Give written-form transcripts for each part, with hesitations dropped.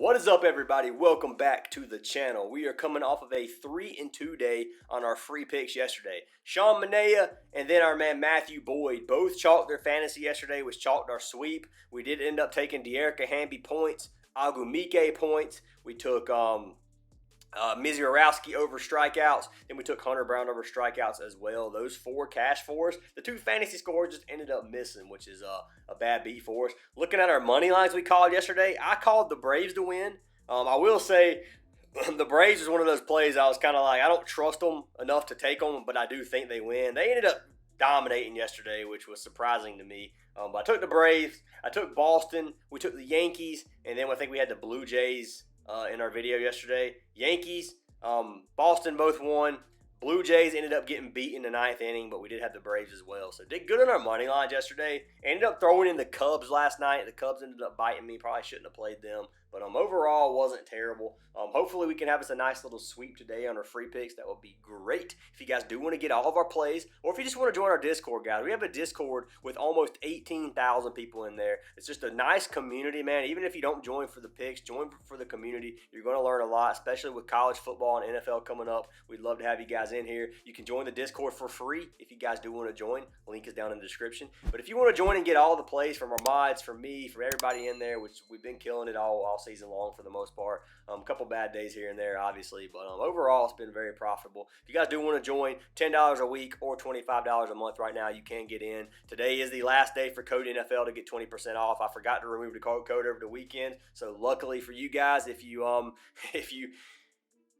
What is up, everybody? Welcome back to the channel. We are coming off of a 3-2 day on our free picks yesterday. Sean Manea and then our man Matthew Boyd both chalked their fantasy yesterday, which chalked our sweep. We did end up taking De'Erica Hamby points, Agumike points. We took Mizorowski over strikeouts. Then we took Hunter Brown over strikeouts as well. Those four cash for us. The two fantasy scores just ended up missing, which is a bad beat for us. Looking at our money lines we called yesterday, I called the Braves to win. I will say the Braves was one of those plays I was kind of like, I don't trust them enough to take them, but I do think they win. They ended up dominating yesterday, which was surprising to me. But I took the Braves. I took Boston. We took the Yankees. And then I think we had the Blue Jays in our video yesterday. Yankees, Boston both won. Blue Jays ended up getting beat in the ninth inning, but we did have the Braves as well. So did good on our money lines yesterday. Ended up throwing in the Cubs last night. The Cubs ended up biting me. Probably shouldn't have played them. But overall, wasn't terrible. Hopefully, we can have us a nice little sweep today on our free picks. That would be great. If you guys do want to get all of our plays, or if you just want to join our Discord, guys, we have a Discord with almost 18,000 people in there. It's just a nice community, man. Even if you don't join for the picks, join for the community. You're going to learn a lot, especially with college football and NFL coming up. We'd love to have you guys in here. You can join the Discord for free if you guys do want to join. The link is down in the description. But if you want to join and get all the plays from our mods, from me, from everybody in there, which we've been killing it all season long for the most part. A couple bad days here and there, obviously, but overall, it's been very profitable. If you guys do want to join, $10 a week or $25 a month right now, you can get in. Today is the last day for Code NFL to get 20% off. I forgot to remove the code over the weekend, so luckily for you guys, if you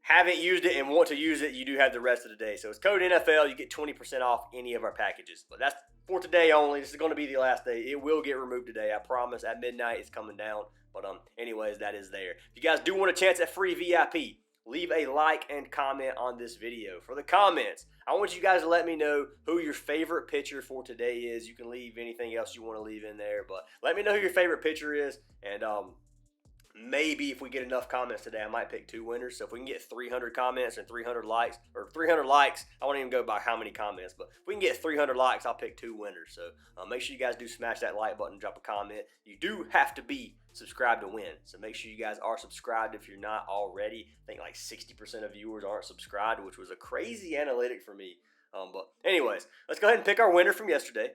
haven't used it and want to use it, you do have the rest of the day. So it's Code NFL. You get 20% off any of our packages, but that's for today only. This is going to be the last day. It will get removed today, I promise. At midnight, it's coming down. But anyways, that is there. If you guys do want a chance at free VIP, leave a like and comment on this video. For the comments, I want you guys to let me know who your favorite pitcher for today is. You can leave anything else you want to leave in there, but let me know who your favorite pitcher is. And maybe if we get enough comments today, I might pick two winners. So if we can get 300 comments and 300 likes, I won't even go by how many comments, but if we can get 300 likes, I'll pick two winners. So make sure you guys do smash that like button, drop a comment. You do have to be subscribed to win. So make sure you guys are subscribed if you're not already. I think like 60% of viewers aren't subscribed, which was a crazy analytic for me. But anyways, let's go ahead and pick our winner from yesterday.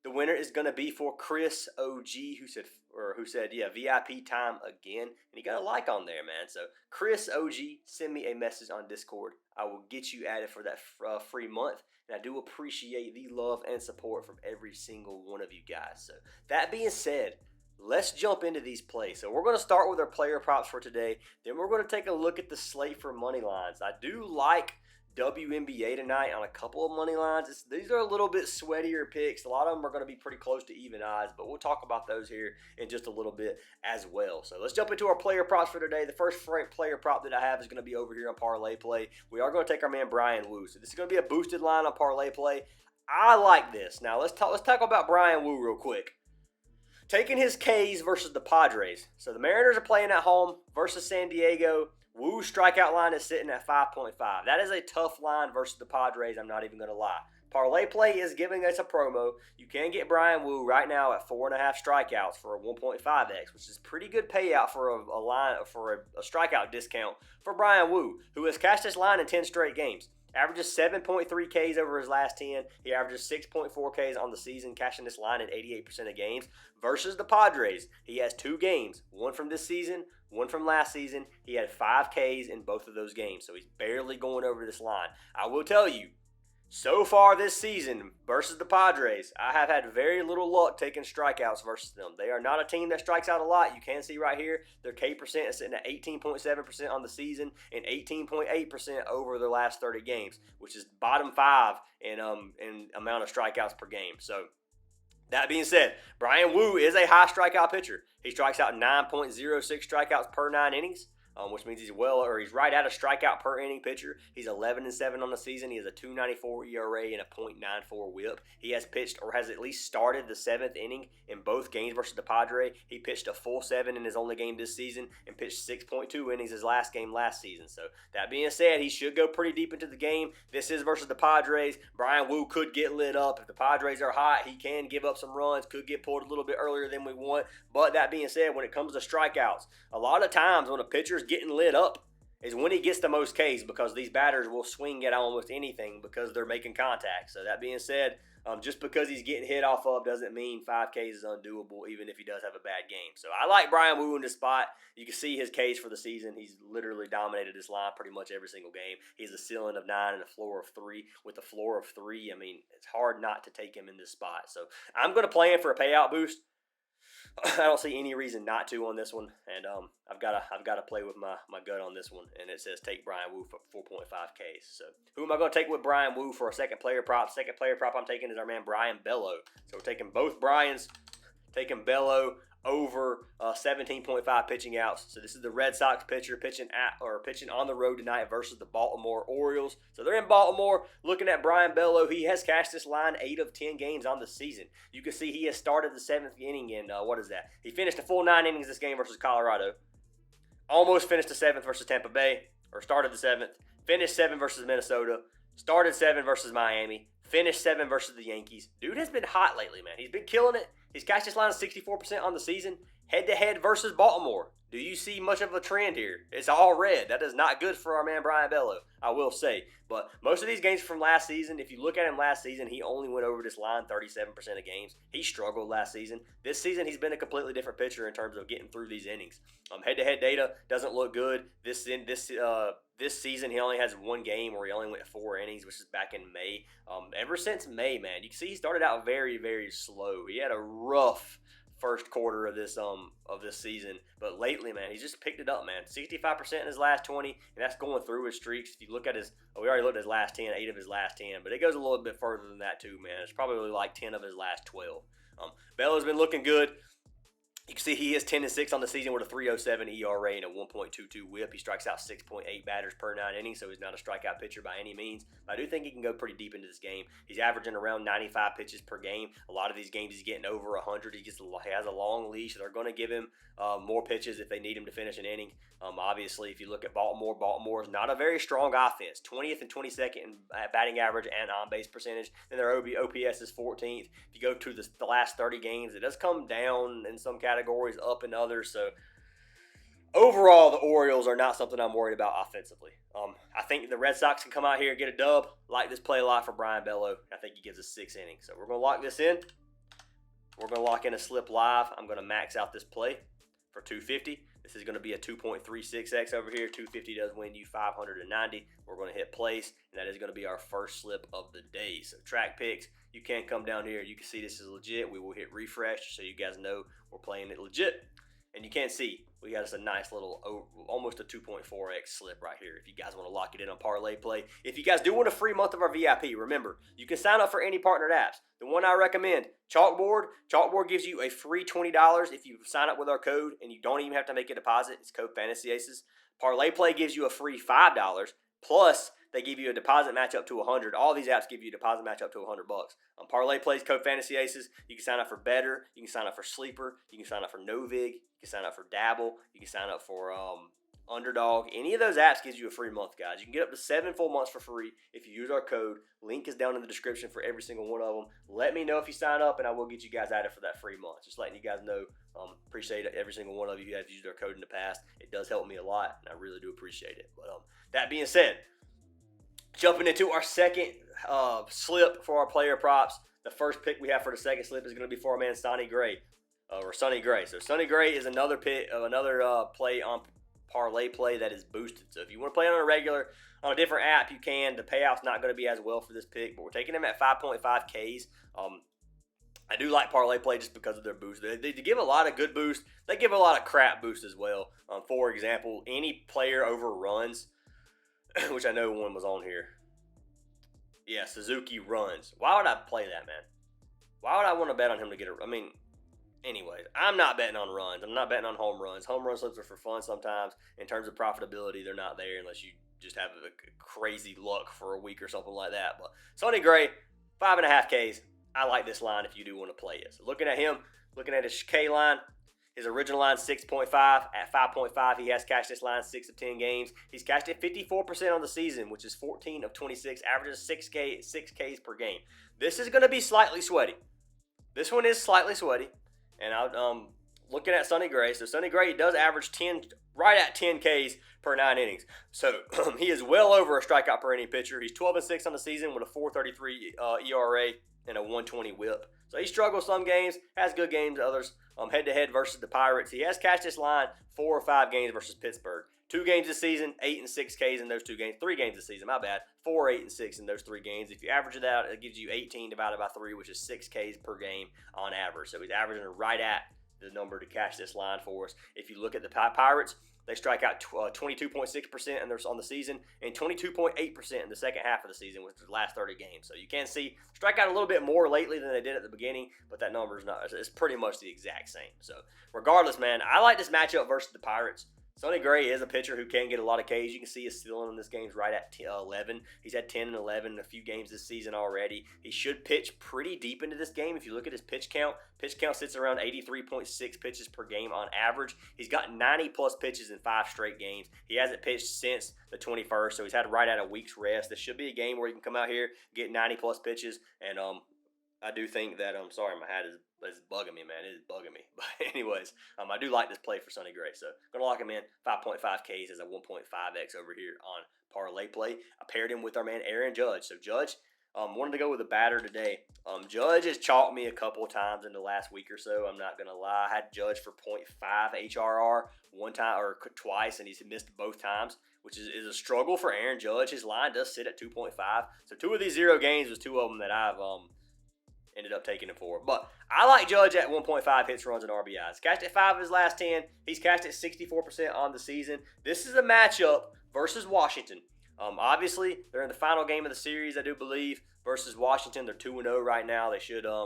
The winner is going to be for Chris OG, who said, yeah, VIP time again. And he got a like on there, man. So Chris OG, send me a message on Discord. I will get you added for that free month. And I do appreciate the love and support from every single one of you guys. So that being said, let's jump into these plays. So we're going to start with our player props for today. Then we're going to take a look at the slate for money lines. I do like WNBA tonight on a couple of money lines. These are a little bit sweatier picks. A lot of them are going to be pretty close to even odds, but we'll talk about those here in just a little bit as well. So let's jump into our player props for today. The first player prop that I have is going to be over here on Parlay Play. We are going to take our man Brian Wu. So this is going to be a boosted line on Parlay Play. I like this. Now let's talk about Brian Wu real quick. Taking his K's versus the Padres. So the Mariners are playing at home versus San Diego. Wu's strikeout line is sitting at 5.5. That is a tough line versus the Padres, I'm not even going to lie. Parlay Play is giving us a promo. You can get Brian Wu right now at 4.5 strikeouts for a 1.5x, which is pretty good payout for a strikeout discount for Brian Wu, who has cashed his line in 10 straight games. Averages 7.3 Ks over his last 10. He averages 6.4 Ks on the season, cashing this line in 88% of games. Versus the Padres, he has two games, one from this season, one from last season. He had 5 Ks in both of those games, so he's barely going over this line. I will tell you, so far this season versus the Padres, I have had very little luck taking strikeouts versus them. They are not a team that strikes out a lot. You can see right here, their K percent is sitting at 18.7% on the season and 18.8% over their last 30 games, which is bottom 5 in amount of strikeouts per game. So that being said, Brian Wu is a high strikeout pitcher. He strikes out 9.06 strikeouts per 9 innings. which means he's he's right at a strikeout per inning pitcher. He's 11-7 on the season. He has a 2.94 ERA and a .94 WHIP. He has pitched or has at least started the 7th inning in both games versus the Padres. He pitched a full 7 in his only game this season and pitched 6.2 innings his last game last season. So that being said, he should go pretty deep into the game. This is versus the Padres. Brian Wu could get lit up. If the Padres are hot, he can give up some runs, could get pulled a little bit earlier than we want. But that being said, when it comes to strikeouts, a lot of times when a pitcher's getting lit up is when he gets the most Ks, because these batters will swing at almost anything because they're making contact. So that being said, just because he's getting hit off of doesn't mean 5 Ks is undoable, even if he does have a bad game. So I like Brian Wu in this spot. You can see his Ks for the season. He's literally dominated this line pretty much every single game. He has a ceiling of 9 and a floor of 3. With a floor of 3, I mean, it's hard not to take him in this spot. So I'm going to play him for a payout boost. I don't see any reason not to on this one, and I've got to play with my gut on this one, and it says take Brian Wu for 4.5 Ks. So who am I going to take with Brian Wu for a second player prop? Second player prop I'm taking is our man Brian Bello. So we're taking both Brians, taking Bello over 17.5 pitching outs. So this is the Red Sox pitcher pitching on the road tonight versus the Baltimore Orioles. So they're in Baltimore. Looking at Brian Bello, he has cashed this line 8 of 10 games on the season. You can see he has started the 7th inning in He finished a full 9 innings this game versus Colorado. Almost finished the 7th versus Tampa Bay, or started the 7th. Finished 7 versus Minnesota. Started 7 versus Miami. Finished 7 versus the Yankees. Dude has been hot lately, man. He's been killing it. He's cashed this line 64% on the season. Head-to-head versus Baltimore. Do you see much of a trend here? It's all red. That is not good for our man Brian Bello, I will say. But most of these games from last season, if you look at him last season, he only went over this line 37% of games. He struggled last season. This season, he's been a completely different pitcher in terms of getting through these innings. Head-to-head data doesn't look good. This season, he only has 1 game where he only went 4 innings, which is back in May. Ever since May, man, you can see he started out very, very slow. He had a rough first quarter of this season, but lately, man, he's just picked it up, man. 65% in his last 20, and that's going through his streaks. If you look at we already looked at his last 10, 8 of his last 10, but it goes a little bit further than that too, man. It's probably like 10 of his last 12. Bello's been looking good. You can see he is 10-6 on the season with a 3.07 ERA and a 1.22 WHIP. He strikes out 6.8 batters per 9 innings, so he's not a strikeout pitcher by any means. But I do think he can go pretty deep into this game. He's averaging around 95 pitches per game. A lot of these games he's getting over 100. He has a long leash. They're going to give him more pitches if they need him to finish an inning. Obviously, if you look at Baltimore is not a very strong offense. 20th and 22nd in batting average and on-base percentage. Then their OPS is 14th. If you go to the last 30 games, it does come down in some categories, up in others. So overall, the Orioles are not something I'm worried about offensively. I think the Red Sox can come out here and get a dub. Like this play a lot for Brian Bello. I think he gives us 6 innings. So we're going to lock this in. We're going to lock in a slip live. I'm going to max out this play for 250. This is going to be a 2.36x over here. 250 does win you 590. We're going to hit place, and that is going to be our first slip of the day. So track picks, you can come down here. You can see this is legit. We will hit refresh so you guys know we're playing it legit. And you can't see, we got us a nice little, almost a 2.4x slip right here if you guys want to lock it in on Parlay Play. If you guys do want a free month of our VIP, remember, you can sign up for any partnered apps. The one I recommend, Chalkboard. Chalkboard gives you a free $20 if you sign up with our code, and you don't even have to make a deposit. It's code Fantasy Aces. Parlay Play gives you a free $5, plus they give you a deposit match up to $100. All these apps give you a deposit match up to $100. Parlay Plays code Fantasy Aces. You can sign up for Better. You can sign up for Sleeper. You can sign up for Novig. You can sign up for Dabble. You can sign up for Underdog. Any of those apps gives you a free month, guys. You can get up to 7 full months for free if you use our code. Link is down in the description for every single one of them. Let me know if you sign up, and I will get you guys added for that free month. Just letting you guys know. Appreciate every single one of you who have used our code in the past. It does help me a lot, and I really do appreciate it. But that being said, jumping into our second slip for our player props. The first pick we have for the second slip is going to be for our man Sonny Gray. Sonny Gray. So Sonny Gray is another play on Parlay Play that is boosted. So if you want to play on a different app, you can. The payout's not going to be as well for this pick, but we're taking him at 5.5 Ks. I do like Parlay Play just because of their boost. They give a lot of good boost. They give a lot of crap boost as well. For example, any player over runs, which I know one was on here. Yeah, Suzuki runs. Why would I play that, man? Why would I want to bet on him to get a... I mean, Anyways, I'm not betting on runs. I'm not betting on home runs. Home run slips are for fun sometimes. In terms of profitability, they're not there unless you just have a crazy luck for a week or something like that. But Sonny Gray, 5.5 Ks. I like this line if you do want to play it. So looking at him, looking at his K line, his original line 6.5. At 5.5, he has cashed this line 6 of 10 games. He's cashed it 54% on the season, which is 14 of 26, averages 6 Ks per game. This is going to be slightly sweaty. This one is slightly sweaty. And I'm looking at Sonny Gray. So Sonny Gray does average right at 10 Ks per 9 innings. So he is well over a strikeout per inning pitcher. He's 12-6 on the season with a 4.33 ERA and a 1.20 WHIP. So he struggles some games, has good games others. Head-to-head versus the Pirates. He has cashed this line 4 or 5 games versus Pittsburgh. 2 games this season, 8 and 6 Ks in those 2 games. 3 games this season, my bad. 4, 8, and 6 in those 3 games. If you average it out, it gives you 18 divided by 3, which is 6 Ks per game on average. So he's averaging right at the number to cash this line for us. If you look at the Pirates, they strike out 22.6% on the season and 22.8% in the second half of the season, with the last 30 games. So you can see strike out a little bit more lately than they did at the beginning, but that number is not. It's pretty much the exact same. So regardless, man, I like this matchup versus the Pirates. Sonny Gray is a pitcher who can get a lot of Ks. You can see his ceiling in this game's right at 11. He's had 10 and 11 in a few games this season already. He should pitch pretty deep into this game. If you look at his pitch count sits around 83.6 pitches per game on average. He's got 90-plus pitches in 5 straight games. He hasn't pitched since the 21st, so he's had right at a week's rest. This should be a game where he can come out here, get 90-plus pitches, and I do think that, sorry, my hat is bugging me, man. It is bugging me. But anyways, I do like this play for Sonny Gray. So going to lock him in. 5.5 Ks as a 1.5X over here on Parlay Play. I paired him with our man Aaron Judge. So Judge wanted to go with a batter today. Judge has chalked me a couple of times in the last week or so. I'm not going to lie. I had Judge for 0.5 HRR one time or twice, and he's missed both times, which is a struggle for Aaron Judge. His line does sit at 2.5. So 2 of these 0 games was 2 of them that I've ended up taking him for. But I like Judge at 1.5 hits, runs, and RBIs. Cashed at 5 of his last 10. He's cashed at 64% on the season. This is a matchup versus Washington. Obviously, they're in the final game of the series, I do believe, versus Washington. They're 2-0 right now. They should, I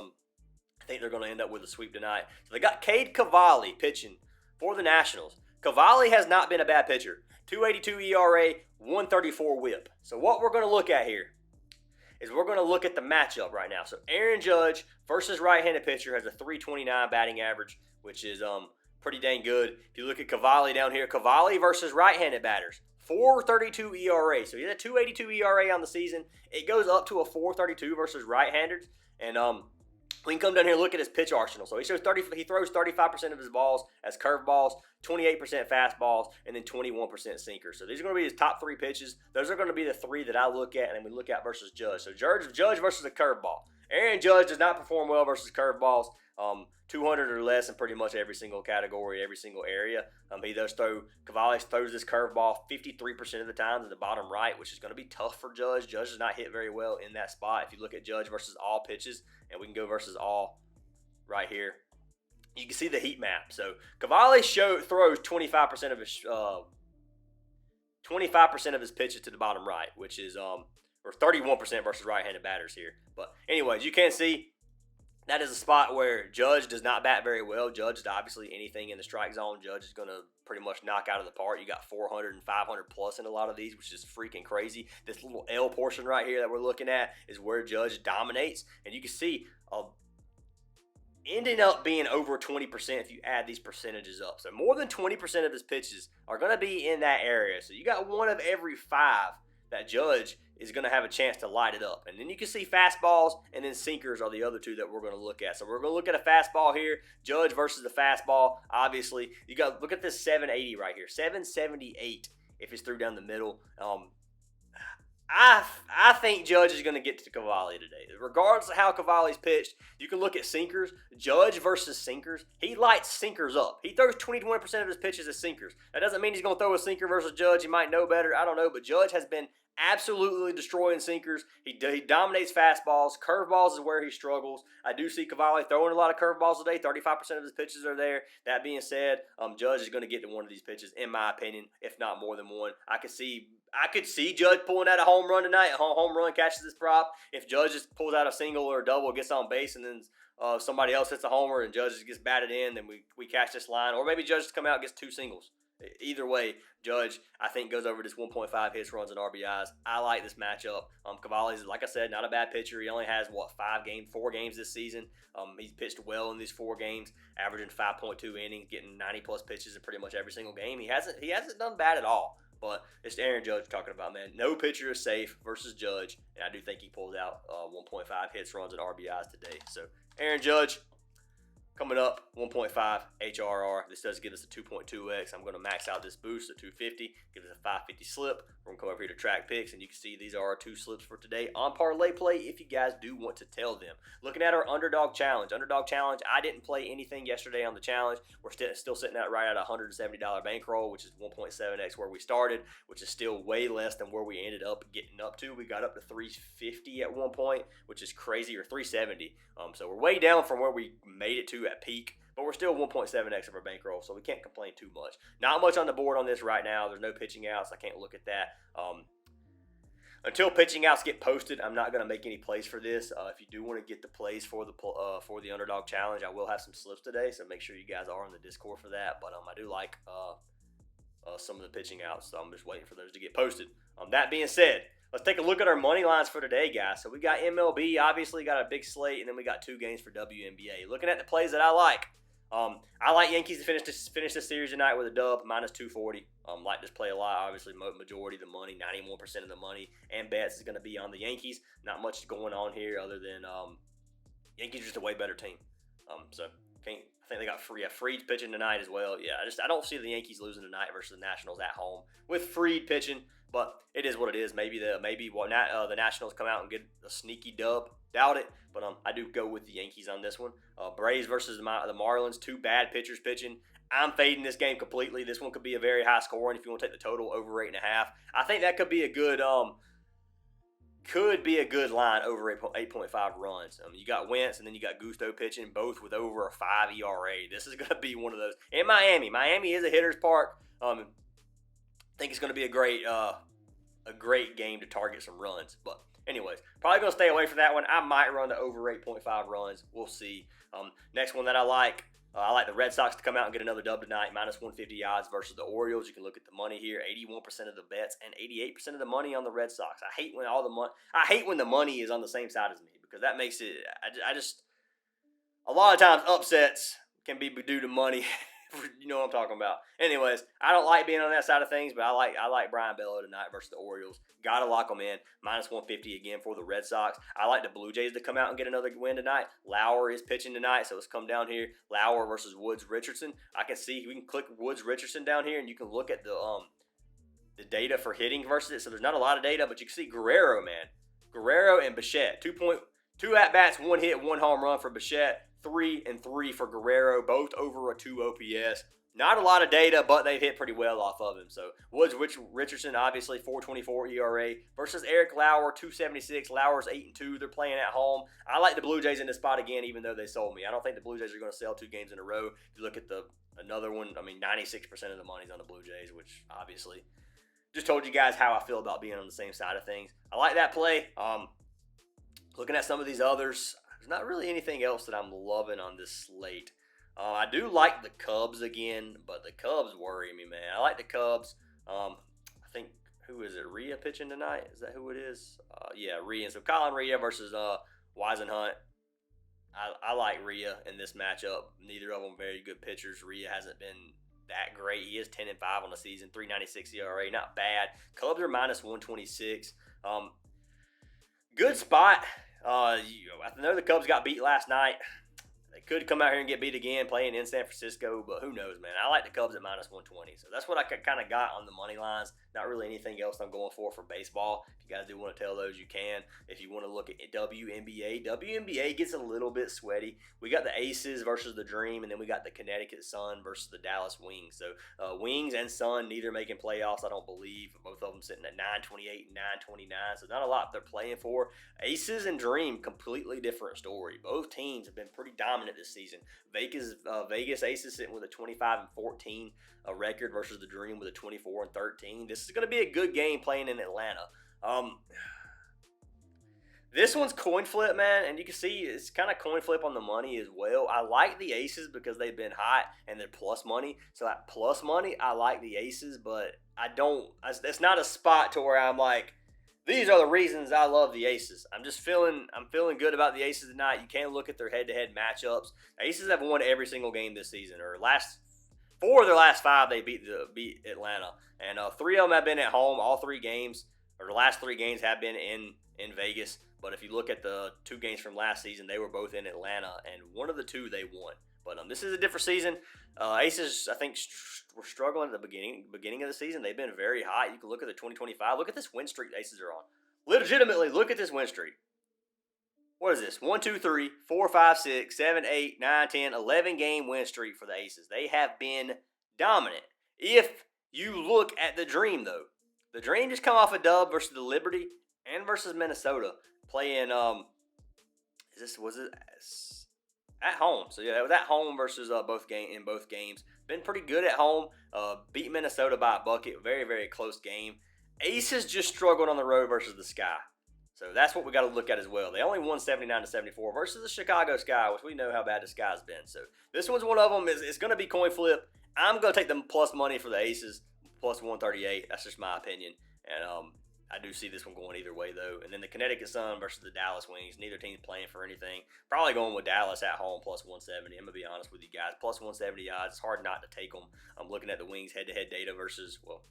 think they're going to end up with a sweep tonight. So they got Cade Cavalli pitching for the Nationals. Cavalli has not been a bad pitcher. 2.82 ERA, 1.34 WHIP. So what we're going to look at here is we're going to look at the matchup right now. So Aaron Judge versus right-handed pitcher has a 3.29 batting average, which is pretty dang good. If you look at Cavalli down here, Cavalli versus right-handed batters, 4.32 ERA. So he has a 2.82 ERA on the season. It goes up to a 4.32 versus right-handers. And we can come down here and look at his pitch arsenal. So he throws 35% of his balls as curveballs, 28% fastballs, and then 21% sinkers. So these are going to be his top 3 pitches. Those are going to be the 3 that I look at and then we look at versus Judge. So Judge versus a curveball. Aaron Judge does not perform well versus curveballs. 200 or less in pretty much every single category, every single area. Cavalli throws this curveball 53% of the time to the bottom right, which is going to be tough for Judge. Judge does not hit very well in that spot. If you look at Judge versus all pitches, and we can go versus all right here, you can see the heat map. So Cavalli throws 25% of his pitches to the bottom right, which is or 31% versus right-handed batters here. But anyways, you can see that is a spot where Judge does not bat very well. Judge is obviously anything in the strike zone. Judge is going to pretty much knock out of the park. You got 400 and 500 plus in a lot of these, which is freaking crazy. This little L portion right here that we're looking at is where Judge dominates. And you can see ending up being over 20% if you add these percentages up. So more than 20% of his pitches are going to be in that area. So you got 1 of every 5 that Judge is going to have a chance to light it up. And then you can see fastballs and then sinkers are the other 2 that we're going to look at. So we're going to look at a fastball here, Judge versus the fastball. Obviously, you got look at this 780 right here, 778 if it's through down the middle. I think Judge is going to get to Cavalli today. Regardless of how Cavalli's pitched, you can look at sinkers. Judge versus sinkers. He lights sinkers up. He throws 21% of his pitches as sinkers. That doesn't mean he's going to throw a sinker versus Judge. He might know better. I don't know. But Judge has been absolutely destroying sinkers. He dominates fastballs. Curveballs is where he struggles. I do see Cavalli throwing a lot of curveballs today. 35% of his pitches are there. That being said, Judge is going to get to one of these pitches, in my opinion, if not more than one. I could see Judge pulling out a home run tonight. A home run catches this prop. If Judge just pulls out a single or a double, gets on base, and then somebody else hits a homer and Judge gets batted in, then we catch this line. Or maybe Judge come out and gets 2 singles. Either way, Judge, I think, goes over this 1.5 hits, runs, and RBIs. I like this matchup. Cavalli's, like I said, not a bad pitcher. He only has, 4 games this season. He's pitched well in these 4 games, averaging 5.2 innings, getting 90-plus pitches in pretty much every single game. He hasn't done bad at all. But it's Aaron Judge talking about, man. No pitcher is safe versus Judge, and I do think he pulls out 1.5 hits, runs, and RBIs today. So, Aaron Judge, coming up, 1.5 HRR. This does give us a 2.2x. I'm going to max out this boost at 250. Give us a 550 slip. We're going to come over here to track picks, and you can see these are our 2 slips for today on Parlay Play if you guys do want to tell them. Looking at our Underdog Challenge. Underdog Challenge, I didn't play anything yesterday on the challenge. We're still sitting at right at a $170 bankroll, which is 1.7x where we started, which is still way less than where we ended up getting up to. We got up to 350 at one point, which is crazy, or 370. So we're way down from where we made it to at peak. But we're still 1.7x of our bankroll, so we can't complain too much. Not much on the board on this right now. There's no pitching outs. I can't look at that. Until pitching outs get posted, I'm not going to make any plays for this. If you do want to get the plays for the Underdog Challenge, I will have some slips today, so make sure you guys are in the Discord for that. But I do like some of the pitching outs, so I'm just waiting for those to get posted. That being said, let's take a look at our money lines for today, guys. So we got MLB, obviously got a big slate, and then we got 2 games for WNBA. Looking at the plays that I like. I like Yankees to finish this series tonight with a dub, minus 240. Like this play a lot. Obviously, majority of the money, 91% of the money and bets is going to be on the Yankees. Not much going on here other than Yankees are just a way better team. So I think they got Freed pitching tonight as well. Yeah, I don't see the Yankees losing tonight versus the Nationals at home with Freed pitching. But it is what it is. Maybe the Nationals come out and get a sneaky dub. Doubt it. But I do go with the Yankees on this one. Braves versus the Marlins. 2 bad pitchers pitching. I'm fading this game completely. This one could be a very high scoring if you want to take the total over 8.5. I think that could be a good line over 8.5 runs. You got Wentz and then you got Gusto pitching, both with over a 5 ERA. This is going to be one of those. And Miami is a hitter's park. I think it's going to be a great game to target some runs. But anyways, probably going to stay away from that one. I might run the over 8.5 runs. We'll see. Next one that I like the Red Sox to come out and get another dub tonight, minus 150 odds versus the Orioles. You can look at the money here, 81% of the bets and 88% of the money on the Red Sox. I hate when the money is on the same side as me, because that makes it. I just a lot of times upsets can be due to money. You know what I'm talking about. Anyways, I don't like being on that side of things, but I like Brian Bello tonight versus the Orioles. Gotta lock them in. Minus 150 again for the Red Sox. I like the Blue Jays to come out and get another win tonight. Lauer is pitching tonight, so let's come down here. Lauer versus Woods Richardson. I can see we can click Woods Richardson down here, and you can look at the data for hitting versus it. So there's not a lot of data, but you can see Guerrero, man. Guerrero and Bichette. 2 at-bats, 1 hit, 1 home run for Bichette. 3 and 3 for Guerrero, both over a 2 OPS. Not a lot of data, but they've hit pretty well off of him. So Woods Richardson, obviously 4.24 ERA versus Eric Lauer, 2.76. Lauer's 8-2. They're playing at home. I like the Blue Jays in this spot again, even though they sold me. I don't think the Blue Jays are going to sell 2 games in a row. If you look at another one, 96% of the money's on the Blue Jays, which obviously just told you guys how I feel about being on the same side of things. I like that play. Looking at some of these others, there's not really anything else that I'm loving on this slate. I do like the Cubs again, but the Cubs worry me, man. I like the Cubs. I think, who is it? Rhea pitching tonight? Is that who it is? Yeah, Rhea. So Colin Rhea versus Wisenhunt. I like Rhea in this matchup. Neither of them very good pitchers. Rhea hasn't been that great. He is 10-5 on the season, 3.96 ERA, not bad. Cubs are minus 126. Good spot. I know the Cubs got beat last night. They could come out here and get beat again playing in San Francisco, but who knows, man. I like the Cubs at minus 120. So that's what I kind of got on the money lines. Not really anything else I'm going for baseball. If you guys do want to tell those, you can. If you want to look at WNBA gets a little bit sweaty. We got the Aces versus the Dream, and then we got the Connecticut Sun versus the Dallas Wings. So Wings and Sun, neither making playoffs, I don't believe. Both of them sitting at 928 and 929, so not a lot they're playing for. Aces and Dream, completely different story. Both teams have been pretty dominant this season. Vegas Aces sitting with a 25-14 record versus the Dream with a 24-13. This is going to be a good game playing in Atlanta. This one's coin flip, man, and you can see it's kind of coin flip on the money as well. I like the Aces because they've been hot and they're plus money. So at plus money, I like the Aces, but I don't. It's not a spot to where I'm like, these are the reasons I love the Aces. I'm feeling good about the Aces tonight. You can't look at their head-to-head matchups. Aces have won every single game this season, or four of their last five they beat Atlanta, and 3 of them have been at home. All 3 games, or the last 3 games, have been in Vegas. But if you look at the 2 games from last season, they were both in Atlanta, and one of the 2 they won. But this is a different season. Aces, I think, were struggling at the beginning of the season. They've been very hot. You can look at the 2025. Look at this win streak the Aces are on. Legitimately, look at this win streak. What is this? 1, 2, 3, 4, 5, 6, 7, 8, 9, 10, 11 game win streak for the Aces. They have been dominant. If you look at the Dream, though, the Dream just come off a dub versus the Liberty and versus Minnesota. Playing, was it at home? So yeah, it was at home versus both games. Been pretty good at home. Beat Minnesota by a bucket. Very, very close game. Aces just struggled on the road versus the Sky. So that's what we got to look at as well. They only won 79-74 versus the Chicago Sky, which we know how bad the Sky's been. So this one's one of them. It's going to be coin flip. I'm going to take them plus money for the Aces, plus 138. That's just my opinion. And I do see this one going either way, though. And then the Connecticut Sun versus the Dallas Wings. Neither team's playing for anything. Probably going with Dallas at home, plus 170. I'm going to be honest with you guys. Plus 170 odds. It's hard not to take them. I'm looking at the Wings head-to-head data versus, well,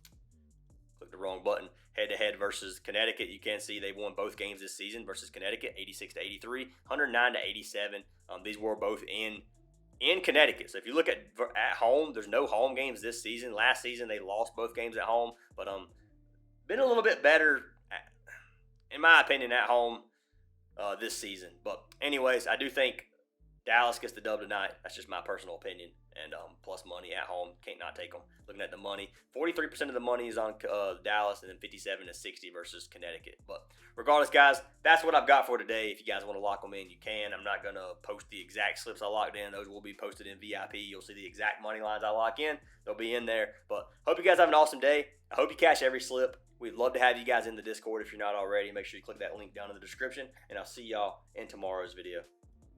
click the wrong button. Head-to-head versus Connecticut. You can see they've won both games this season versus Connecticut, 86-83, 109-87. These were both in Connecticut. So if you look at home, there's no home games this season. Last season, they lost both games at home. But been a little bit better, in my opinion, at home this season. But anyways, I do think Dallas gets the dub tonight. That's just my personal opinion. And plus money at home, can't not take them. Looking at the money, 43% of the money is on Dallas, and then 57-60 versus Connecticut. But regardless, guys, that's what I've got for today. If you guys want to lock them in, you can. I'm not going to post the exact slips I locked in. Those will be posted in VIP. You'll see the exact money lines I lock in. They'll be in there. But hope you guys have an awesome day. I hope you cash every slip. We'd love to have you guys in the Discord if you're not already. Make sure you click that link down in the description, and I'll see y'all in tomorrow's video.